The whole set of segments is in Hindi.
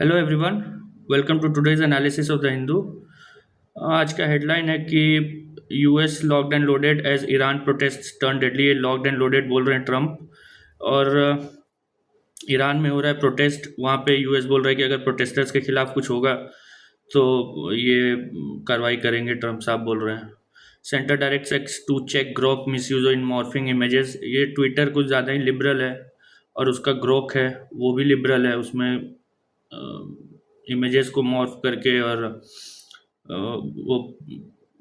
Hello everyone, welcome to today's analysis of the Hindu. आज का हेडलाइन है कि US locked and loaded as Iran protest turn deadly. ये लॉक्ड एंड लोडेड बोल रहे हैं ट्रम्प, और ईरान में हो रहा है प्रोटेस्ट। वहाँ पे यूएस बोल रहा है कि अगर प्रोटेस्टर्स के खिलाफ कुछ होगा तो ये कार्रवाई करेंगे, ट्रम्प साहब बोल रहे हैं। Centre directs X to check Grok misuse in morphing images. ये ट्विटर कुछ ज़्यादा ही लिबरल है, और उसका ग्रोक है वो भी लिबरल है। उसमें इमेजेस को मॉर्फ करके और वो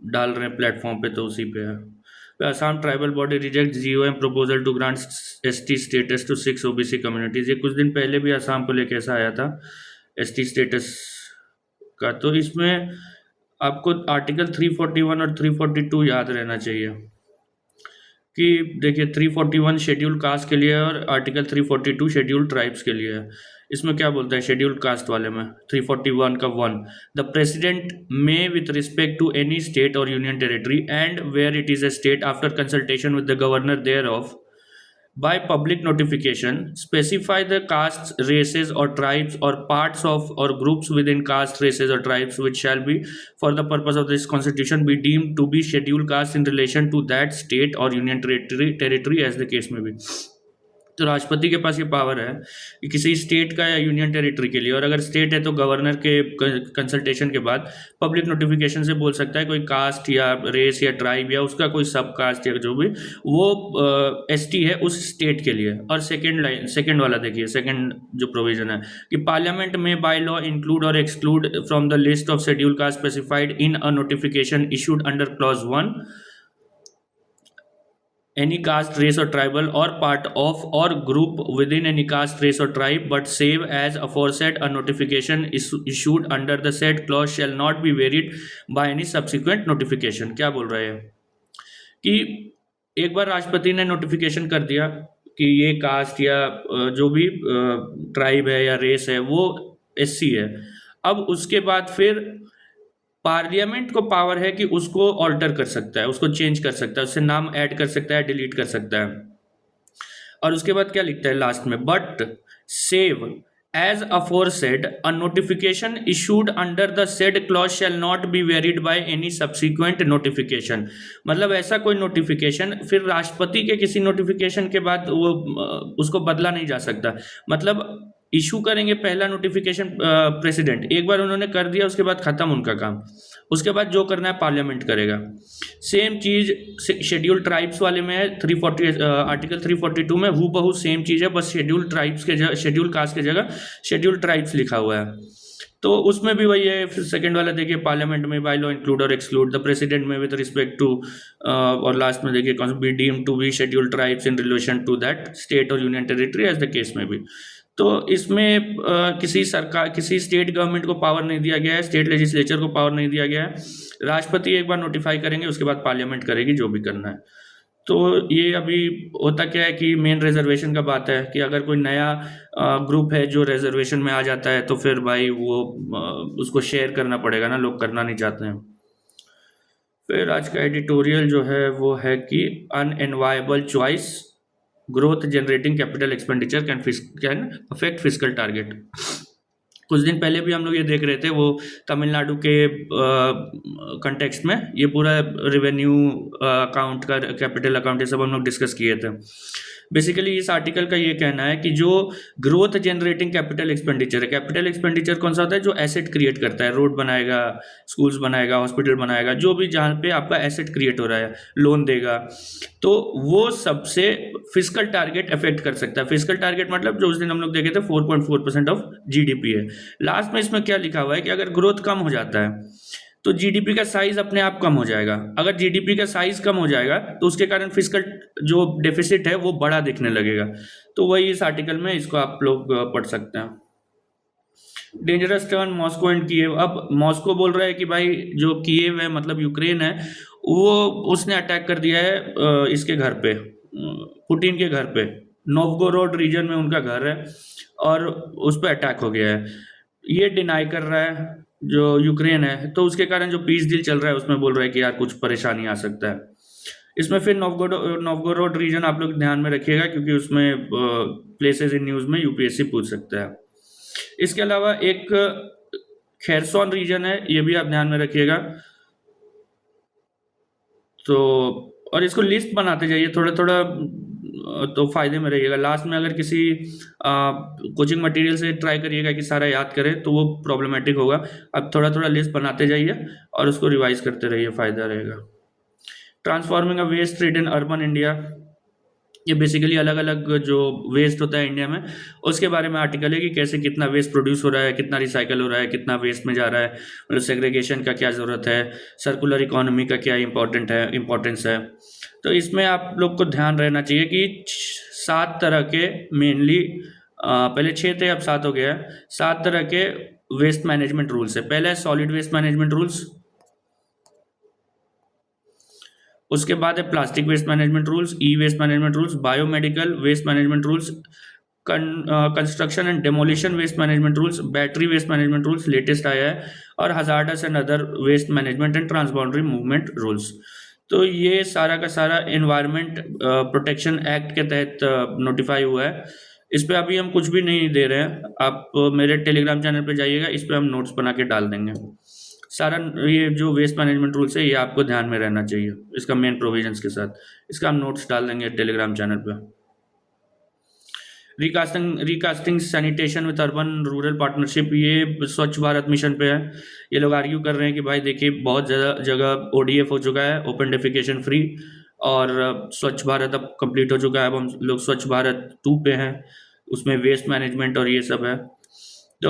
डाल रहे हैं प्लेटफॉर्म पे, तो उसी पे है। Assam tribal body reject GOM proposal to grant ST status to 6 OBC communities. ये कुछ दिन पहले भी असम को लेके ऐसा आया था, एसटी स्टेटस का। तो इसमें आपको आर्टिकल 341 और 342 याद रहना चाहिए कि देखिए 341 शेड्यूल कास्ट के लिए है और आर्टिकल 342 शेड्यूल ट्राइब्स के लिए है। इसमें क्या बोलता है शेड्यूल कास्ट वाले में 341 का 1, the president may with respect to any state और union territory and where it is a state after consultation with the governor there of by public notification specify the castes, races or tribes or parts of or groups within caste, races or tribes which shall be for the purpose of this constitution be deemed to be scheduled caste in relation to that state or union territory as the case may be। तो राष्ट्रपति के पास ये पावर है कि किसी स्टेट का या यूनियन टेरिटरी के लिए, और अगर स्टेट है तो गवर्नर के कंसल्टेशन के बाद पब्लिक नोटिफिकेशन से बोल सकता है कोई कास्ट या रेस या ट्राइब या उसका कोई सब कास्ट या जो भी वो एसटी है उस स्टेट के लिए। और सेकेंड वाला देखिए, सेकेंड जो प्रोविजन है कि पार्लियामेंट में बाय लॉ इंक्लूड और exclude from the list of schedule caste specified in a notification issued under clause 1 any caste, race or tribal or part of or group within any caste, race or tribe, but save as aforesaid a notification issued under the said clause shall not be varied by any subsequent notification। क्या बोल रहे हैं कि एक बार राष्ट्रपति ने नोटिफिकेशन कर दिया कि ये कास्ट या जो भी ट्राइब है या रेस है वो एससी है, अब उसके बाद फिर पार्लियामेंट को पावर है कि उसको ऑल्टर कर सकता है, उसको चेंज कर सकता है, उससे नाम ऐड कर सकता है, डिलीट कर सकता है। और उसके बाद क्या लिखता है लास्ट में, but save as aforesaid a notification issued under the said clause shall not be varied by any subsequent notification. मतलब ऐसा कोई नोटिफिकेशन फिर राष्ट्रपति के किसी नोटिफिकेशन के बाद वो उसको बदला नहीं जा सकता। मतलब इशू करेंगे पहला नोटिफिकेशन प्रेसिडेंट, एक बार उन्होंने कर दिया उसके बाद खत्म उनका काम, उसके बाद जो करना है पार्लियामेंट करेगा। सेम चीज शेड्यूल ट्राइब्स वाले में है 340 आर्टिकल 342 में हूबहू सेम चीज है, बस शेड्यूल ट्राइब्स के जगह शेड्यूल कास्ट के जगह शेड्यूल ट्राइब्स लिखा हुआ है। तो उसमें भी वही है। फिर सेकंड वाला देखिए पार्लियामेंट में बाय लॉ इंक्लूड और एक्सक्लूड द प्रेसिडेंट में विद रिस्पेक्ट टू, और लास्ट में देखिए be deemed to be schedule tribes in relation to that state और union territory as the case में भी। तो इसमें किसी सरकार किसी स्टेट गवर्नमेंट को पावर नहीं दिया गया है, स्टेट लेजिस्लेचर को पावर नहीं दिया गया है। राष्ट्रपति एक बार नोटिफाई करेंगे, उसके बाद पार्लियामेंट करेगी जो भी करना है। तो ये अभी होता क्या है कि मेन रिजर्वेशन का बात है कि अगर कोई नया ग्रुप है जो रिजर्वेशन में आ जाता है तो फिर भाई वो उसको शेयर करना पड़ेगा ना, लोग करना नहीं चाहते हैं। फिर आज का एडिटोरियल जो है वो है कि unenviable choice growth generating capital expenditure can affect fiscal target. कुछ दिन पहले भी हम लोग ये देख रहे थे, वो तमिलनाडु के कंटेक्स्ट में ये पूरा रेवेन्यू अकाउंट का कैपिटल अकाउंट ये सब हम लोग डिस्कस किए थे। बेसिकली इस आर्टिकल का ये कहना है कि जो ग्रोथ जनरेटिंग कैपिटल एक्सपेंडिचर है, कैपिटल एक्सपेंडिचर कौन सा होता है, जो एसेट क्रिएट करता है, रोड बनाएगा, स्कूल्स बनाएगा, हॉस्पिटल बनाएगा, जो भी जहाँ पे आपका एसेट क्रिएट हो रहा है, लोन देगा, तो वो सबसे फिस्कल टारगेट अफेक्ट कर सकता है। फिस्कल टारगेट मतलब जो उस दिन हम लोग देखे थे 4.4% ऑफ जीडीपी है। लास्ट में इसमें क्या लिखा हुआ है कि अगर ग्रोथ कम हो जाता है तो जीडीपी का साइज अपने आप कम हो जाएगा। अगर जीडीपी का साइज कम हो जाएगा तो उसके कारण फिस्कल जो डेफिसिट है वो बड़ा दिखने लगेगा। तो वही इस आर्टिकल में, इसको आप लोग पढ़ सकते हैं। Dangerous turn Moscow and Kyiv. अब मॉस्को बोल रहा है कि भाई जो कीव है मतलब यूक्रेन है, वो उसने अटैक कर दिया है इसके घर पे, पुतिन के घर पे। नोवगोरोड रीजन में उनका घर है और उस पर अटैक हो गया है। ये डिनाई कर रहा है जो यूक्रेन है, तो उसके कारण जो पीस डील चल रहा है उसमें बोल रहा है कि यार कुछ परेशानी आ सकता है। इसमें फिर नोवगोरोड रीजन आप लोग ध्यान में रखिएगा क्योंकि उसमें प्लेसेस इन न्यूज़ में यूपीएससी पूछ सकता है। इसके अलावा एक खेरसौन रीजन है, ये भी आप ध्यान में रखिएगा। तो और इसको लिस्ट बनाते जाइए थोड़ा थोड़ा, तो फायदे में रहिएगा। लास्ट में अगर किसी कोचिंग मटेरियल से ट्राई करिएगा कि सारा याद करें तो वो प्रॉब्लमेटिक होगा। अब थोड़ा थोड़ा लिस्ट बनाते जाइए और उसको रिवाइज करते रहिए, फायदा रहेगा। Transforming a waste trade in urban India, ये बेसिकली अलग अलग जो वेस्ट होता है इंडिया में उसके बारे में आर्टिकल है कि कैसे कितना वेस्ट प्रोड्यूस हो रहा है, कितना रिसाइकल हो रहा है, कितना वेस्ट में जा रहा है, मतलब सेग्रीगेशन का क्या ज़रूरत है, सर्कुलर इकोनॉमी का क्या इम्पोर्टेंस है। तो इसमें आप लोग को ध्यान रहना चाहिए कि 7 तरह के मेनली, पहले 6 थे अब 7 हो गया है, 7 तरह के वेस्ट मैनेजमेंट रूल्स है। पहला है सॉलिड वेस्ट मैनेजमेंट रूल्स, उसके बाद है plastic waste management rules, E waste management rules, biomedical waste management rules, construction and demolition waste management rules, battery waste management rules latest आया है, और hazardous and other waste management and transboundary movement rules. तो ये सारा का सारा एनवायरमेंट प्रोटेक्शन एक्ट के तहत नोटिफाई हुआ है। इस पे अभी हम कुछ भी नहीं दे रहे हैं, आप मेरे टेलीग्राम चैनल पे जाइएगा, इस पे हम नोट्स बना के डाल देंगे। सारा ये जो वेस्ट मैनेजमेंट रूल्स है ये आपको ध्यान में रहना चाहिए, इसका मेन प्रोविजंस के साथ। इसका हम नोट्स डाल देंगे टेलीग्राम चैनल पे। Recasting sanitation with urban rural partnership, ये स्वच्छ भारत मिशन पे है। ये लोग आर्ग्यू कर रहे हैं कि भाई देखिए बहुत ज़्यादा जगह ODF हो चुका है, ओपन डेफिकेशन फ्री, और स्वच्छ भारत अब कंप्लीट हो चुका है। अब हम लोग स्वच्छ भारत 2 पे हैं, उसमें वेस्ट मैनेजमेंट और ये सब है। तो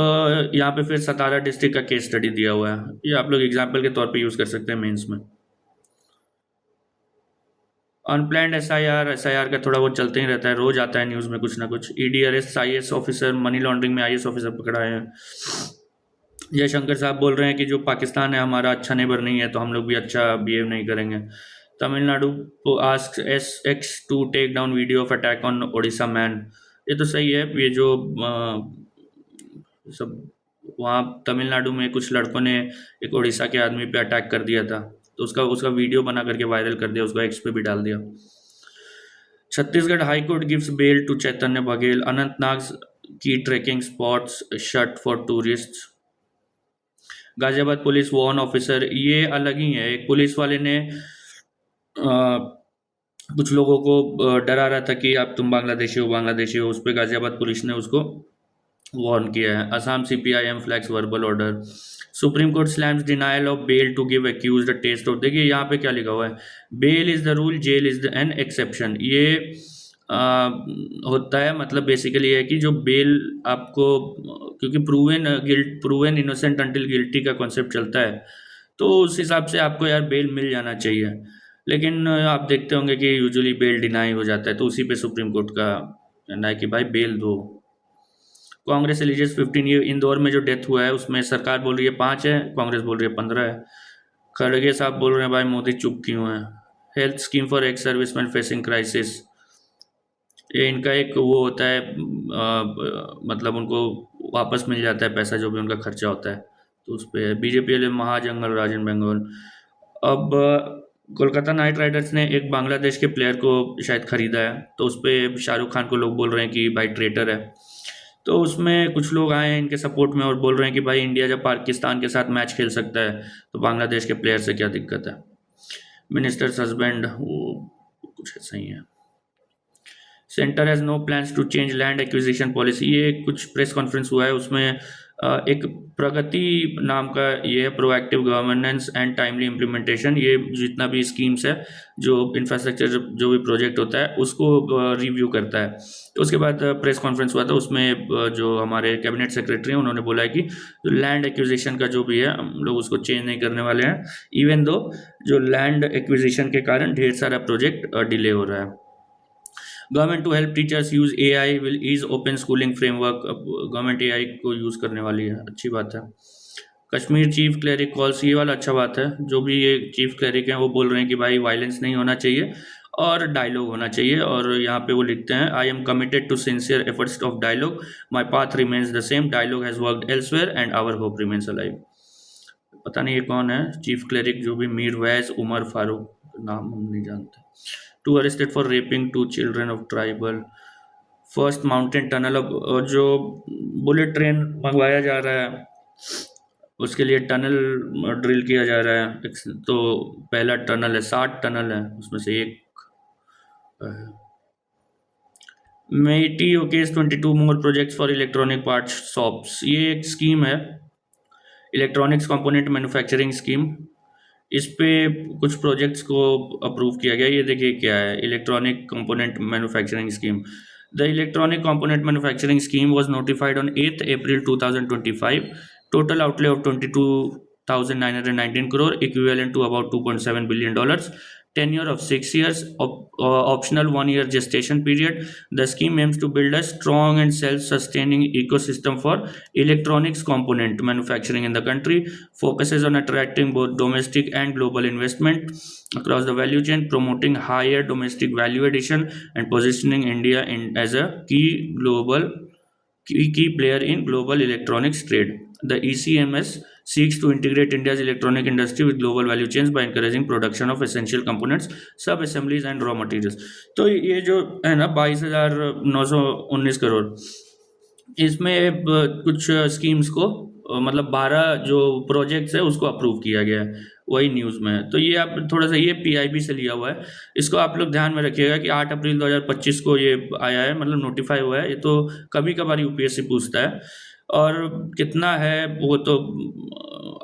यहाँ पे फिर सतारा डिस्ट्रिक्ट का केस स्टडी दिया हुआ है, ये आप लोग एग्जाम्पल के तौर पे यूज़ कर सकते हैं मेंस में। अनप्लैंड एसआईआर का थोड़ा बहुत चलते ही रहता है, रोज आता है न्यूज़ में कुछ ना कुछ। ED arrest IAS officer, money laundering में IAS ऑफिसर पकड़ा है। जयशंकर साहब बोल रहे हैं कि जो पाकिस्तान है हमारा अच्छा नेबर नहीं है, तो हम लोग भी अच्छा बिहेव नहीं करेंगे। Tamil Nadu asks SX to take down video of attack on Odisha man, ये तो सही है। ये जो सब वहाँ तमिलनाडु में कुछ लड़कों ने एक उड़ीसा के आदमी पे अटैक कर दिया था, तो उसका उसका वीडियो बना करके वायरल कर दिया, उसको X पे भी डाल दिया। Chhattisgarh high court gives bail to Chaitanya Baghel, Anantnag की trekking spots shut for tourist. Ghaziabad police warn officer, ये अलग ही है। एक पुलिस वाले ने कुछ लोगों को डरा रहा था कि आप तुम बांग्लादेशी हो, उस पर गाजियाबाद पुलिस ने उसको वार्न किया है। Assam CPIM flags verbal order. Supreme court slams denial of bail to give accused a test of, देखिए यहाँ पे क्या लिखा हुआ है, bail is the rule, jail is an exception. ये होता है, मतलब बेसिकली है कि जो बेल आपको, क्योंकि प्रूवन इनोसेंट अंटिल गिल्टी का कॉन्सेप्ट चलता है, तो उस हिसाब से आपको यार बेल मिल जाना चाहिए। लेकिन आप देखते होंगे कि यूजुअली बेल डिनाई हो जाता है, तो उसी पे सुप्रीम कोर्ट का कहना है कि भाई बेल दो। कांग्रेस एलिजेस 15 ये इंदौर में जो डेथ हुआ है उसमें सरकार बोल रही है 5 है, कांग्रेस बोल रही है 15 है। खड़गे साहब बोल रहे हैं भाई मोदी चुप क्यों है। Health scheme for ex serviceman facing crisis, ये इनका एक वो होता है, मतलब उनको वापस मिल जाता है पैसा जो भी उनका खर्चा होता है, तो उस पर BJP वाले महाजंगल राज इन बंगाल। अब कोलकाता नाइट राइडर्स ने एक बांग्लादेश के प्लेयर को शायद खरीदा है, तो उस पर शाहरुख खान को लोग बोल रहे हैं कि भाई ट्रेटर है। तो उसमें कुछ लोग आए हैं इनके सपोर्ट में और बोल रहे हैं कि भाई इंडिया जब पाकिस्तान के साथ मैच खेल सकता है तो बांग्लादेश के प्लेयर से क्या दिक्कत है। मिनिस्टर्स हस्बैंड वो कुछ ऐसा ही है। Centre has no plans to change land acquisition policy, ये कुछ प्रेस कॉन्फ्रेंस हुआ है, उसमें एक प्रगति नाम का ये है, proactive governance and timely implementation. ये जितना भी स्कीम्स है, जो इंफ्रास्ट्रक्चर जो भी प्रोजेक्ट होता है उसको रिव्यू करता है। तो उसके बाद प्रेस कॉन्फ्रेंस हुआ था, उसमें जो हमारे कैबिनेट सेक्रेटरी हैं उन्होंने बोला है कि जो लैंड एक्विजिशन का जो भी है हम लोग उसको चेंज नहीं करने वाले हैं, इवन दो जो लैंड एक्विजिशन के कारण ढेर सारा प्रोजेक्ट डिले हो रहा है। Government to help teachers use AI will ease open schooling framework, अब गवर्नमेंट AI को यूज़ करने वाली है, अच्छी बात है। कश्मीर चीफ क्लरिक कॉल्स, ये वाला अच्छा बात है, जो भी ये चीफ क्लरिक हैं वो बोल रहे हैं कि भाई वायलेंस नहीं होना चाहिए और डायलॉग होना चाहिए। और यहाँ पे वो लिखते हैं, I am committed to sincere efforts of dialogue, my path remains the same, dialogue has worked elsewhere and our hope remains alive. पता नहीं ये कौन है चीफ क्लरिक, जो भी मीर वैस उमर फारूक, नाम हम नहीं जानते। Two arrested for raping 2 children of tribal first mountain tunnel, अब जो बुलेट ट्रेन मंगवाया जा रहा है उसके लिए टनल ड्रिल किया जा रहा है। तो पहला टनल है, 60 टनल है, उसमें से एक मेटी ओकेस 22 more projects for electronic parts shops. ये एक स्कीम है, इलेक्ट्रॉनिक्स कंपोनेंट मैन्युफैक्चरिंग स्कीम। इस पे कुछ प्रोजेक्ट्स को अप्रूव किया गया। ये देखिए क्या है, electronic component manufacturing scheme. The electronic component manufacturing scheme was notified on 8th April 2025. Total outlay of 22,919 crore, equivalent to about $2.7 billion. Tenure of 6 years, optional 1-year gestation period. The scheme aims to build a strong and self-sustaining ecosystem for electronics component manufacturing in the country. Focuses on attracting both domestic and global investment across the value chain, promoting higher domestic value addition, and positioning India as a key player in global electronics trade. The ECMS seeks to integrate India's electronic industry with global value chains by encouraging production of essential components, sub-assemblies and raw materials. तो ये जो है ना 22,919 करोड़, इसमें कुछ स्कीम्स को मतलब 12 जो प्रोजेक्ट्स है उसको अप्रूव किया गया है, वही न्यूज़ में है। तो ये आप थोड़ा सा, ये पीआईबी से लिया हुआ है, इसको आप लोग ध्यान में रखिएगा कि 8 अप्रैल 2025 को ये आया है, मतलब नोटिफाई हुआ है। ये तो कभी कभार यूपीएससी पूछता है, और कितना है वो तो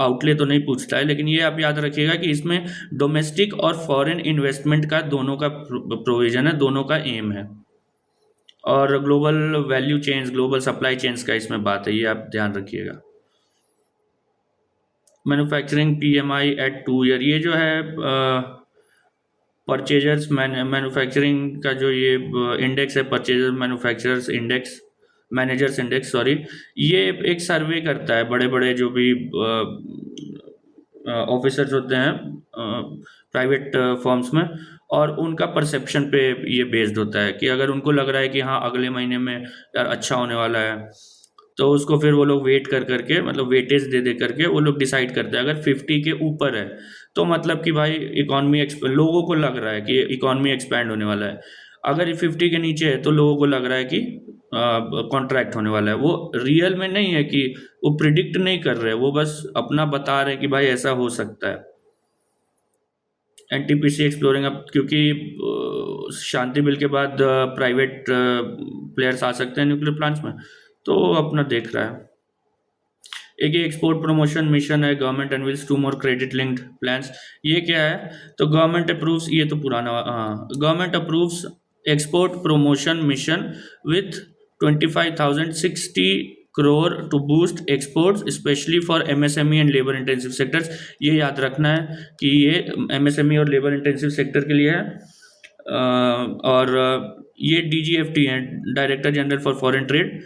आउटले तो नहीं पूछता है, लेकिन ये आप याद रखिएगा कि इसमें डोमेस्टिक और फॉरेन इन्वेस्टमेंट का दोनों का प्रोविजन है, दोनों का एम है। और global value chains, global supply chains का इसमें बात है, ये आप ध्यान रखिएगा। मैन्युफैक्चरिंग पीएमआई एट 2 ईयर, ये जो है परचेजर्स मैन्युफैक्चरिंग का जो ये इंडेक्स है, purchaser manufacturers index, managers index sorry, ये एक सर्वे करता है बड़े बड़े जो भी ऑफिसर्स होते हैं प्राइवेट फर्म्स में, और उनका परसेप्शन पे ये बेस्ड होता है कि अगर उनको लग रहा है कि हाँ अगले महीने में यार अच्छा होने वाला है, तो उसको फिर वो लोग वेट कर करके, मतलब वेटेज दे दे करके वो लोग डिसाइड करते हैं। अगर 50 के ऊपर है तो मतलब कि भाई इकॉनमी, लोगों को लग रहा है कि इकॉनमी एक्सपैंड होने वाला है। अगर 50 के नीचे है तो लोगों को लग रहा है कि कॉन्ट्रैक्ट होने वाला है। वो रियल में नहीं है कि वो प्रिडिक्ट नहीं कर रहे, वो बस अपना बता रहे हैं कि भाई ऐसा हो सकता है। एनटीपीसी एक्सप्लोरिंग, अब क्योंकि शांति बिल के बाद प्राइवेट प्लेयर्स आ सकते हैं न्यूक्लियर प्लांट्स में, तो अपना देख रहा है। एक ये एक्सपोर्ट प्रमोशन मिशन है, गवर्नमेंट अनवील्स 2 मोर क्रेडिट लिंक्ड प्लान्स। ये क्या है, तो गवर्नमेंट अप्रूव्स, ये तो पुराना, government approves export promotion mission with 25,060 crore to boost exports especially for MSME and labor intensive sectors। ये याद रखना है कि ये MSME और लेबर इंटेंसिव सेक्टर के लिए है। और ये DGFT है, director general for foreign trade,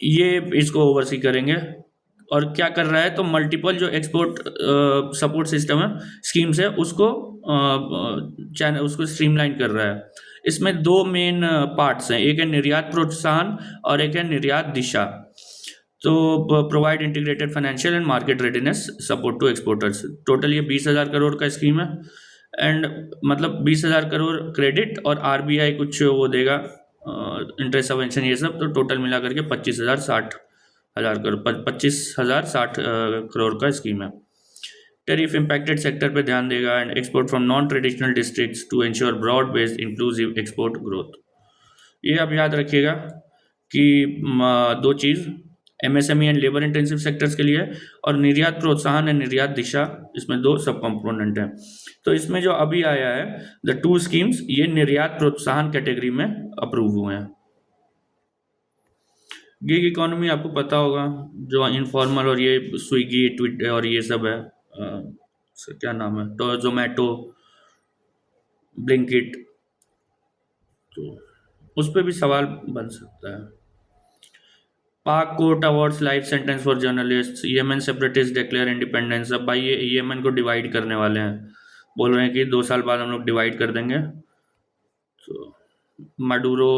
ये इसको ओवरसी करेंगे। और क्या कर रहा है, तो मल्टीपल जो एक्सपोर्ट सपोर्ट सिस्टम है, स्कीम्स है, उसको चैनल उसको स्ट्रीमलाइन कर रहा है। इसमें 2 मेन पार्ट्स हैं, एक है निर्यात प्रोत्साहन और एक है निर्यात दिशा। तो provide integrated financial and market readiness support to exporters. Total ये 20,000 करोड़ का स्कीम है, एंड मतलब 20,000 करोड़ क्रेडिट और आरबीआई कुछ वो देगा इंटरेस्ट सबवेंशन, ये सब, तो टोटल मिला करके 25,060 करोड़, 25,060 करोड़ का स्कीम है। टेरिफ इम्पैक्टेड सेक्टर पे ध्यान देगा, and export from non traditional districts to ensure broad based inclusive export growth. ये आप याद रखिएगा कि 2 चीज़ MSME and labour intensive sectors के लिए, और निर्यात प्रोत्साहन एंड निर्यात दिशा, इसमें 2 सब कंपोनेंट हैं। तो इसमें जो अभी आया है द 2 स्कीम्स, ये निर्यात प्रोत्साहन कैटेगरी में अप्रूव हुए हैं। गिग इकोनॉमी आपको पता होगा, जो इनफॉर्मल और ये स्विगी ट्विटर और ये सब है, क्या नाम है, तो जोमेटो, ब्लिंकिट, तो उस पर भी सवाल बन सकता है। पाक court awards life sentence for journalist. Yemen separatist declare independence. अब भाई ये येमेन को डिवाइड करने वाले हैं, बोल रहे हैं कि 2 साल बाद हम लोग डिवाइड कर देंगे। तो माडूरो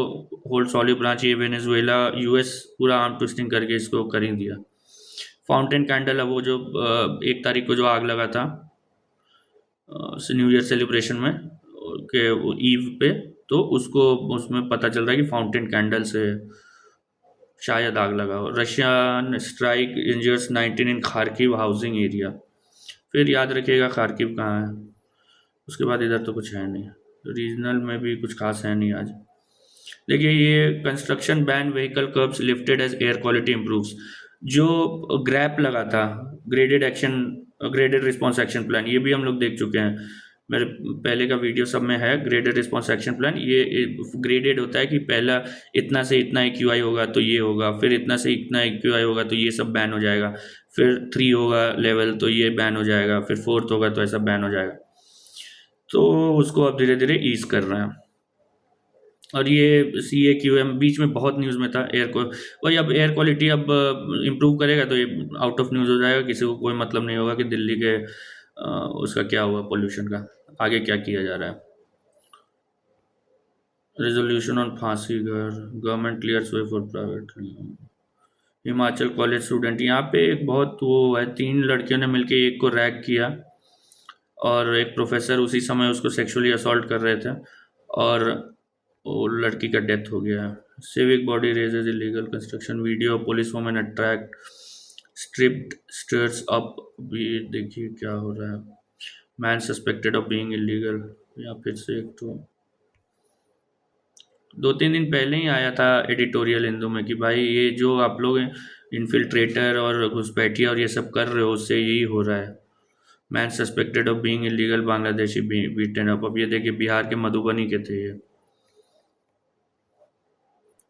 होल्ड्स ऑलिव ब्रांच, ये वेनेजुएला, यूएस पूरा आर्म ट्विस्टिंग करके इसको कर ही दिया। फाउंटेन कैंडल, अब वो जो 1 तारीख को जो आग लगा था न्यू ईयर सेलिब्रेशन में के ईव पे, तो उसको उसमें पता चल रहा है कि फाउंटेन कैंडल से शायद आग लगा हो। रशियन स्ट्राइक इंजर्स 19 इन खार्किव हाउसिंग एरिया। फिर याद रखिएगा खार्किव कहाँ है। उसके बाद इधर तो कुछ है नहीं, रीजनल में भी कुछ खास है नहीं आज। देखिए ये construction ban vehicle curbs lifted as air quality improves. जो ग्रैप लगा था, graded action graded response action plan, ये भी हम लोग देख चुके हैं। मेरे पहले का वीडियो सब में है ग्रेडेड रिस्पॉन्स एक्शन प्लान। ये ग्रेडेड होता है कि पहला इतना से इतना AQI होगा तो ये होगा, फिर इतना से इतना AQI होगा तो ये सब बैन हो जाएगा, फिर 3 होगा लेवल तो ये बैन हो जाएगा, फिर 4th होगा तो ऐसा बैन हो जाएगा। तो उसको अब धीरे धीरे ईज कर रहे हैं। और ये CAQM बीच में बहुत न्यूज़ में था, वही अब एयर क्वालिटी अब इम्प्रूव करेगा तो ये आउट ऑफ न्यूज़ हो जाएगा, किसी को कोई मतलब नहीं होगा कि दिल्ली के उसका क्या हुआ, पोल्यूशन का आगे क्या किया जा रहा है। रेजोल्यूशन ऑन फांसी घर, government clears way for private. Himachal college student, यहाँ पे एक बहुत वो है, 3 लड़कियों ने मिलकर एक को रैग किया और एक प्रोफेसर उसी समय उसको सेक्सुअली असॉल्ट कर रहे थे और वो लड़की का डेथ हो गया। Civic body razes illegal construction, video police women attract stripped stairs up. भी देखिए क्या हो रहा है। Man suspected of being illegal, या फिर से एक तो 2-3 दिन पहले ही आया था एडिटोरियल हिंदू में कि भाई ये जो आप लोग इन्फिल्ट्रेटर और घुसपैठिया और ये सब कर रहे हो उससे यही हो रहा है। Man suspected of being illegal Bangladeshi beaten up. अब ये देखिए बिहार के मधुबनी के थे ये,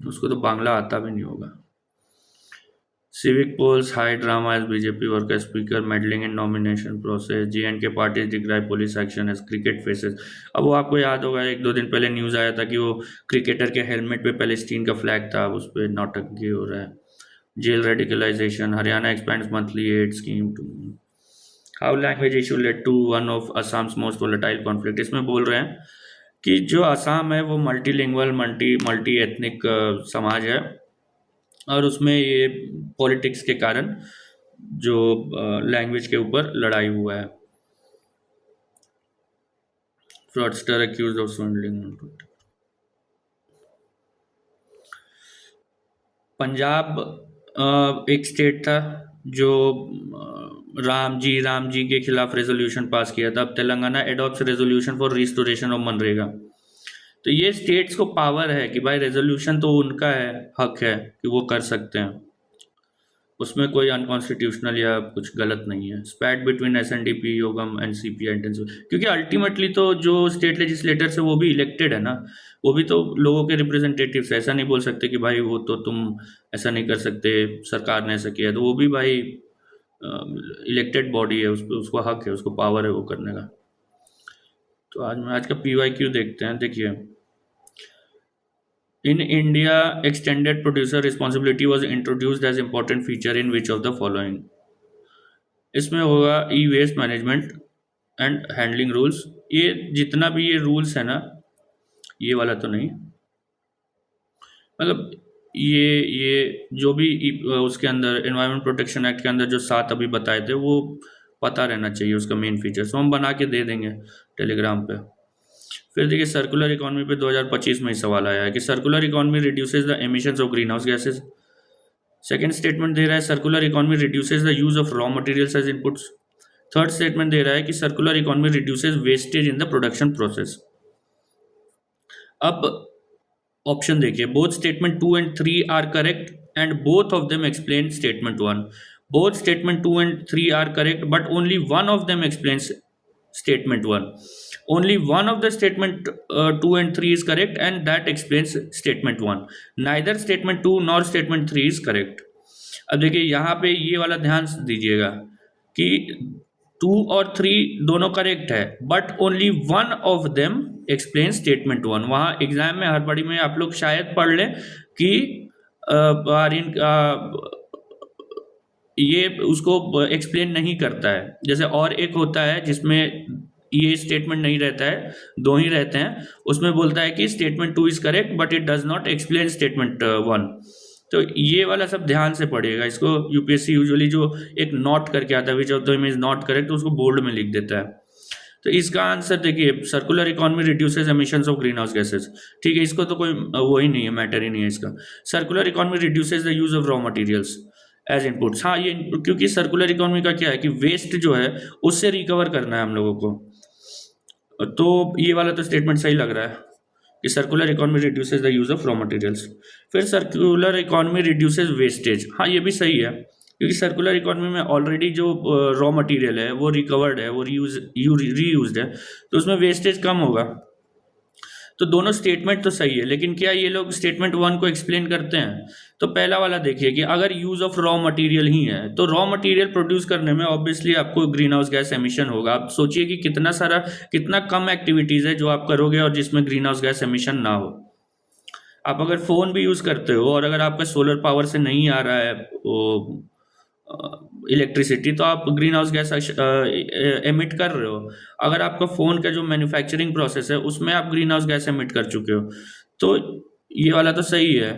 उसको तो बांग्ला आता भी नहीं होगा। Civic polls high drama as BJP worker speaker meddling in nomination process. J&K parties decry police action as cricket faces. अब वो आपको याद होगा 1-2 दिन पहले न्यूज़ आया था कि वो क्रिकेटर के हेलमेट पे पैलेस्टीन का फ्लैग था, उस पर नौटंकी हो रहा है। Jail radicalisation, Haryana expands monthly aid scheme to. How language issue led to one of Assam's most volatile conflict. इसमें बोल रहे हैं कि जो असम है वो मल्टीलिंगुअल मल्टी एथनिक समाज है और उसमें ये पॉलिटिक्स के कारण जो लैंग्वेज के ऊपर लड़ाई हुआ है। Fraudster accused of swindling. Punjab एक स्टेट था जो राम जी के खिलाफ रेजोल्यूशन पास किया था। अब Telangana adopts resolution for restoration of मनरेगा। तो ये स्टेट्स को पावर है कि भाई रेजोल्यूशन तो उनका है, हक है कि वो कर सकते हैं, उसमें कोई अनकॉन्स्टिट्यूशनल या कुछ गलत नहीं है। Spat between SNDP Yogam and CPI intensive, क्योंकि अल्टीमेटली तो जो स्टेट लेजिस्लेटर्स है वो भी इलेक्टेड है ना, वो भी तो लोगों के रिप्रेजेंटेटिव्स। ऐसा नहीं बोल सकते कि भाई वो तो तुम ऐसा नहीं कर सकते, सरकार ने ऐसा किया, तो वो भी भाई इलेक्टेड बॉडी है, उसको हक है, उसको पावर है वो करने का। तो आज का PYQ देखते हैं। देखिए, in India, extended producer responsibility was introduced as important feature in which of the following? इसमें होगा e-waste management and handling rules. ये जितना भी ये रूल्स है ना, ये वाला तो नहीं, मतलब ये जो भी उसके अंदर एनवायरमेंट प्रोटेक्शन एक्ट के अंदर जो 7 अभी बताए थे वो पता रहना चाहिए, उसका मेन फीचर्स हम बना के दे देंगे टेलीग्राम पे। फिर देखिए सर्कुलर इकोनॉमी पे 2025 में ही सवाल आया है कि circular economy reduces the emissions of green house gases. Second statement दे रहा है circular economy reduces the use of raw materials as inputs. Third statement दे रहा है कि circular economy reduces wastage in the production process. अब ऑप्शन देखिए, both statement 2 and 3 are correct and both of them explain statement 1। Both statement 2 and 3 are correct but only one of them explains statement 1. Only one of the statement 2 and 3 is correct and that explains statement 1. Neither statement 2 nor statement 3 is correct. अब देखिए यहाँ पे ये वाला ध्यान दीजिएगा कि 2 और 3 दोनों करेक्ट है but only one of them explain statement 1। वहाँ एग्जाम में हड़बड़ी में आप लोग शायद पढ़ लें कि ये उसको एक्सप्लेन नहीं करता है। जैसे और एक होता है जिसमें ये स्टेटमेंट नहीं रहता है, 2 ही रहते हैं, उसमें बोलता है कि statement 2 is correct but it does not explain statement 1। तो ये वाला सब ध्यान से पढ़िएगा। इसको यूपीएससी यूजुअली जो एक नोट करके आता है which of the is not correct, तो उसको बोल्ड में लिख देता है। तो इसका आंसर देखिए, circular economy reduces emissions of green house gases. ठीक है, इसको तो कोई वो ही नहीं है, मैटर ही नहीं है इसका। Circular economy reduces the use of raw materials as inputs. हाँ, ये क्योंकि सर्कुलर इकोनॉमी का क्या है कि वेस्ट जो है उससे रिकवर करना है हम लोगों को, तो ये वाला तो स्टेटमेंट सही लग रहा है कि circular economy reduces the use of raw materials. फिर सर्कुलर इकोनॉमी रिड्यूसेस वेस्टेज। हाँ, ये भी सही है, क्योंकि सर्कुलर इकोनॉमी में ऑलरेडी जो रॉ मटेरियल है वो रिकवर्ड है, वो रीयूज्ड है, तो उसमें वेस्टेज कम होगा। तो दोनों स्टेटमेंट तो सही है, लेकिन क्या ये लोग स्टेटमेंट वन को एक्सप्लेन करते हैं? तो पहला वाला देखिए कि अगर यूज ऑफ रॉ मटेरियल ही है तो रॉ मटेरियल प्रोड्यूस करने में ऑब्वियसली आपको ग्रीन हाउस गैस एमिशन होगा। आप सोचिए कि कितना कम एक्टिविटीज है जो आप करोगे और जिसमें ग्रीन हाउस गैस एमिशन ना हो। आप अगर फोन भी यूज करते हो और अगर आपका सोलर पावर से नहीं आ रहा है वो इलेक्ट्रिसिटी, तो आप ग्रीन हाउस गैस एमिट कर रहे हो। अगर आपका फ़ोन का जो मैन्युफैक्चरिंग प्रोसेस है उसमें आप ग्रीन हाउस गैस एमिट कर चुके हो, तो ये वाला तो सही है।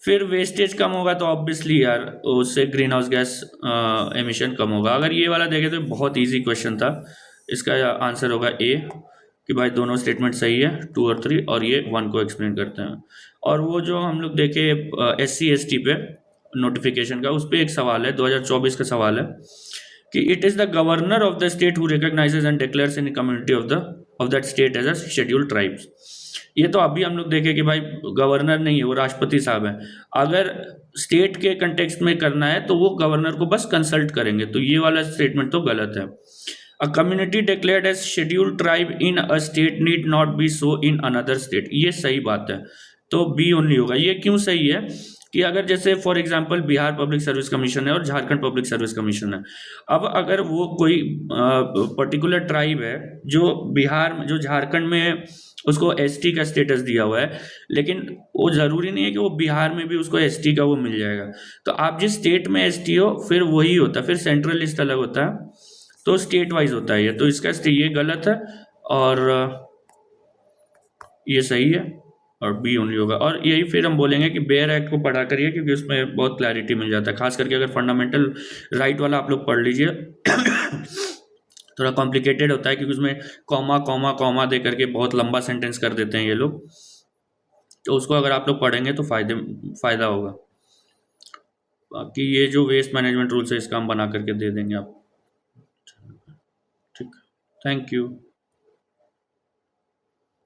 फिर वेस्टेज कम होगा तो ऑब्वियसली यार उससे ग्रीन हाउस गैस एमिशन कम होगा। अगर ये वाला देखें तो बहुत ईजी क्वेश्चन था, इसका आंसर होगा ए, कि भाई दोनों स्टेटमेंट सही है, 2 और 3, और ये 1 को एक्सप्लेन करते हैं। और वो जो हम लोग देखे SC/ST पे नोटिफिकेशन का, उस पर एक सवाल है, 2024 का सवाल है कि it is the governor of the state who recognises and declares in community of that state as a scheduled tribes. ये तो अभी हम लोग देखें कि भाई गवर्नर नहीं है, वो राष्ट्रपति साहब है। अगर स्टेट के कंटेक्स्ट में करना है तो वो गवर्नर को बस कंसल्ट करेंगे, तो ये वाला स्टेटमेंट तो गलत है। A community declared as scheduled tribe in a state need not be so in another state, ये सही बात है, तो बी ओनली होगा। ये क्यों सही है कि अगर जैसे for example Bihar public service commission है और झारखंड पब्लिक सर्विस कमीशन है, अब अगर वो कोई पर्टिकुलर ट्राइब है जो बिहार में, जो झारखंड में उसको ST का स्टेटस दिया हुआ है, लेकिन वो ज़रूरी नहीं है कि वो बिहार में भी उसको ST का वो मिल जाएगा। तो आप जिस स्टेट में ST हो फिर वही होता है, फिर सेंट्रल लिस्ट अलग होता है, तो स्टेट वाइज होता है ये, तो इसका ये गलत है और ये सही है और बी ओनली होगा। और यही फिर हम बोलेंगे कि बेयर एक्ट को पढ़ा करिए, क्योंकि उसमें बहुत क्लैरिटी मिल जाता है, खास करके अगर फंडामेंटल राइट वाला आप लोग पढ़ लीजिए। थोड़ा कॉम्प्लिकेटेड होता है क्योंकि उसमें कॉमा कॉमा कॉमा दे करके बहुत लंबा सेंटेंस कर देते हैं ये लोग, तो उसको अगर आप लोग पढ़ेंगे तो फ़ायदा होगा। बाकी ये जो वेस्ट मैनेजमेंट रूल्स है इसका हम बना करके दे देंगे आप। ठीक, थैंक यू।